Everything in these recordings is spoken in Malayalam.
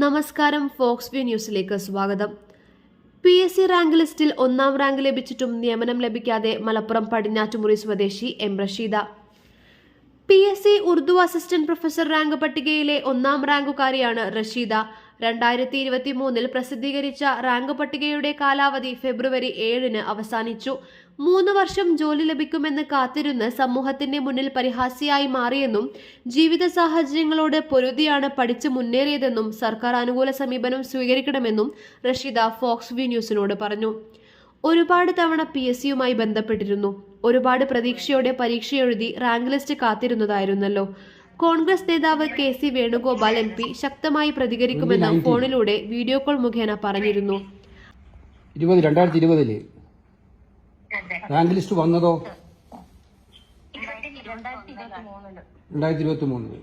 നമസ്കാരം, ഫോക്സ് വ്യൂ ന്യൂസിലേക്ക് സ്വാഗതം. PSC റാങ്ക് ലിസ്റ്റിൽ 1ാം റാങ്ക് ലഭിച്ചിട്ടും നിയമനം ലഭിക്കാതെ മലപ്പുറം പടിഞ്ഞാറ്റുമുറി സ്വദേശി M Rasheeda. PSC Urdu assistant professor rank പട്ടികയിലെ 1ാം റാങ്കുകാരിയാണ് റഷീദ. 2023 പ്രസിദ്ധീകരിച്ച റാങ്ക് പട്ടികയുടെ കാലാവധി ഫെബ്രുവരി 7 അവസാനിച്ചു. 3 വർഷം ജോലി ലഭിക്കുമെന്ന് കാത്തിരുന്ന് സമൂഹത്തിന്റെ മുന്നിൽ പരിഹാസ്യയായി മാറിയെന്നും ജീവിത സാഹചര്യങ്ങളോട് പൊരുതിയാണ് പഠിച്ചു മുന്നേറിയതെന്നും സർക്കാർ അനുകൂല സമീപനം സ്വീകരിക്കണമെന്നും റഷീദ ഫോക്സ് വ്യൂ ന്യൂസിനോട് പറഞ്ഞു. ഒരുപാട് തവണ PSCയുമായി ബന്ധപ്പെട്ടിരുന്നു. ഒരുപാട് പ്രതീക്ഷയോടെ പരീക്ഷ എഴുതി റാങ്ക് ലിസ്റ്റ് കാത്തിരുന്നതായിരുന്നല്ലോ. കോൺഗ്രസ് നേതാവ് KC വേണുഗോപാൽ MP ശക്തമായി പ്രതികരിക്കുമെന്ന് ഫോണിലൂടെ വീഡിയോ കോൾ മുഖേന പറഞ്ഞിരുന്നു. 2020 റാങ്ക് ലിസ്റ്റ് വന്നതോ 2023.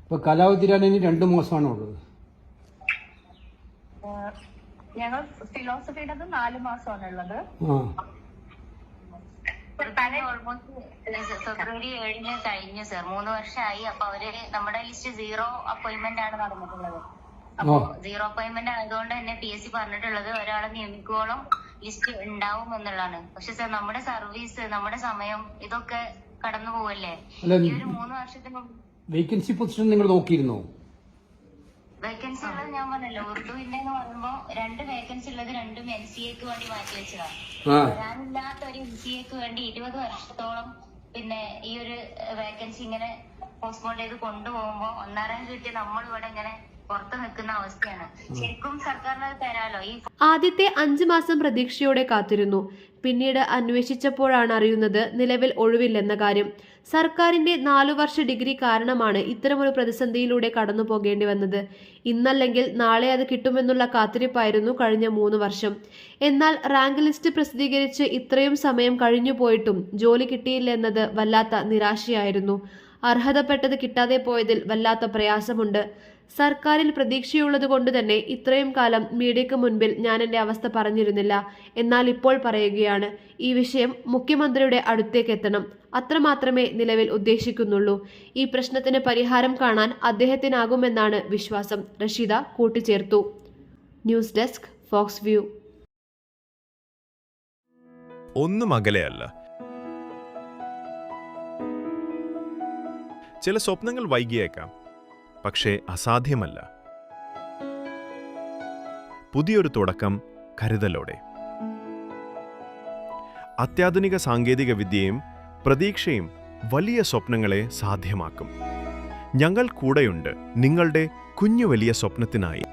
ഇപ്പൊ കാലാവധി തീരാൻ ഇനി 2 മാസമാണോ ഉള്ളത്? ഞങ്ങൾ ഫിലോസഫിയുടെ 4 മാസമാണ് ഉള്ളത്. ഫെബ്രുവരി 7 കഴിഞ്ഞു സർ. 3 വർഷമായി. അപ്പൊ അവര് നമ്മുടെ ലിസ്റ്റ് 0 അപ്പോയിന്റ്മെന്റ് ആണ് നടന്നിട്ടുള്ളത്. അപ്പൊ 0 അപ്പോയിന്റ്മെന്റ് ആയതുകൊണ്ട് തന്നെ PSC പറഞ്ഞിട്ടുള്ളത് ഒരാളെ നിയമിക്കുവോളം ലിസ്റ്റ് ഉണ്ടാവും എന്നുള്ളതാണ്. പക്ഷെ സർ, നമ്മുടെ സർവീസ്, നമ്മുടെ സമയം ഇതൊക്കെ കടന്നു പോവല്ലേ. ഈ ഒരു 3 വർഷത്തിന് വേക്കൻസി പൊസിഷൻ നിങ്ങൾ നോക്കിയിരുന്നോ? വേക്കൻസി ഉള്ളത് ഞാൻ പറഞ്ഞല്ലോ, ഉറുദുവിന്റെ എന്ന് പറയുമ്പോ 2 വേക്കൻസി ഉള്ളത് രണ്ടും NCAക്ക് വേണ്ടി മാറ്റി വെച്ചതാണ്. വരാനില്ലാത്ത ഒരു NCAക്ക് വേണ്ടി 20 വർഷത്തോളം പിന്നെ ഈ ഒരു വേക്കൻസി ഇങ്ങനെ പോസ്റ്റ്പോൺ ചെയ്ത് കൊണ്ടുപോകുമ്പോ 1ാം റാങ്ക് കിട്ടിയ നമ്മൾ ഇവിടെ ഇങ്ങനെ പുറത്ത് നിൽക്കുന്ന അവസ്ഥയാണ്. ശരിക്കും സർക്കാരിന് അത് തരാലോ. ഈ ആദ്യത്തെ 5 മാസം പ്രതീക്ഷയോടെ കാത്തിരുന്നു. പിന്നീട് അന്വേഷിച്ചപ്പോഴാണ് അറിയുന്നത് നിലവിൽ ഒഴിവില്ലെന്ന കാര്യം. സർക്കാരിന്റെ 4 വർഷ ഡിഗ്രി കാരണമാണ് ഇത്തരമൊരു പ്രതിസന്ധിയിലൂടെ കടന്നു പോകേണ്ടി വന്നത്. ഇന്നല്ലെങ്കിൽ നാളെ അത് കിട്ടുമെന്നുള്ള കാത്തിരിപ്പായിരുന്നു കഴിഞ്ഞ 3 വർഷം. എന്നാൽ റാങ്ക് ലിസ്റ്റ് പ്രസിദ്ധീകരിച്ച് ഇത്രയും സമയം കഴിഞ്ഞു പോയിട്ടും ജോലി കിട്ടിയില്ലെന്നത് വല്ലാത്ത നിരാശയായിരുന്നു. അർഹതപ്പെട്ടത് കിട്ടാതെ പോയതിൽ വല്ലാത്ത പ്രയാസമുണ്ട്. സർക്കാരിൽ പ്രതീക്ഷയുള്ളത് കൊണ്ട് തന്നെ ഇത്രയും കാലം മീഡിയയ്ക്ക് മുൻപിൽ ഞാൻ എൻ്റെ അവസ്ഥ പറഞ്ഞിരുന്നില്ല. എന്നാൽ ഇപ്പോൾ പറയുകയാണ്. ഈ വിഷയം മുഖ്യമന്ത്രിയുടെ അടുത്തേക്ക് എത്തണം. അത്രമാത്രമേ നിലവിൽ ഉദ്ദേശിക്കുന്നുള്ളൂ. ഈ പ്രശ്നത്തിന് പരിഹാരം കാണാൻ അദ്ദേഹത്തിനാകുമെന്നാണ് വിശ്വാസം, റഷീദ കൂട്ടിച്ചേർത്തു. News desk, fox view. ഒന്നും അകലെയല്ല. ചില സ്വപ്നങ്ങൾ വൈകിയേക്കാം, പക്ഷേ അസാധ്യമല്ല. പുതിയൊരു തുടക്കം കരുതലോടെ. അത്യാധുനിക സാങ്കേതിക വിദ്യയും പ്രതീക്ഷയും വലിയ സ്വപ്നങ്ങളെ സാധ്യമാക്കും. ഞങ്ങൾ കൂടെയുണ്ട് നിങ്ങളുടെ കുഞ്ഞു വലിയ സ്വപ്നത്തിനായി.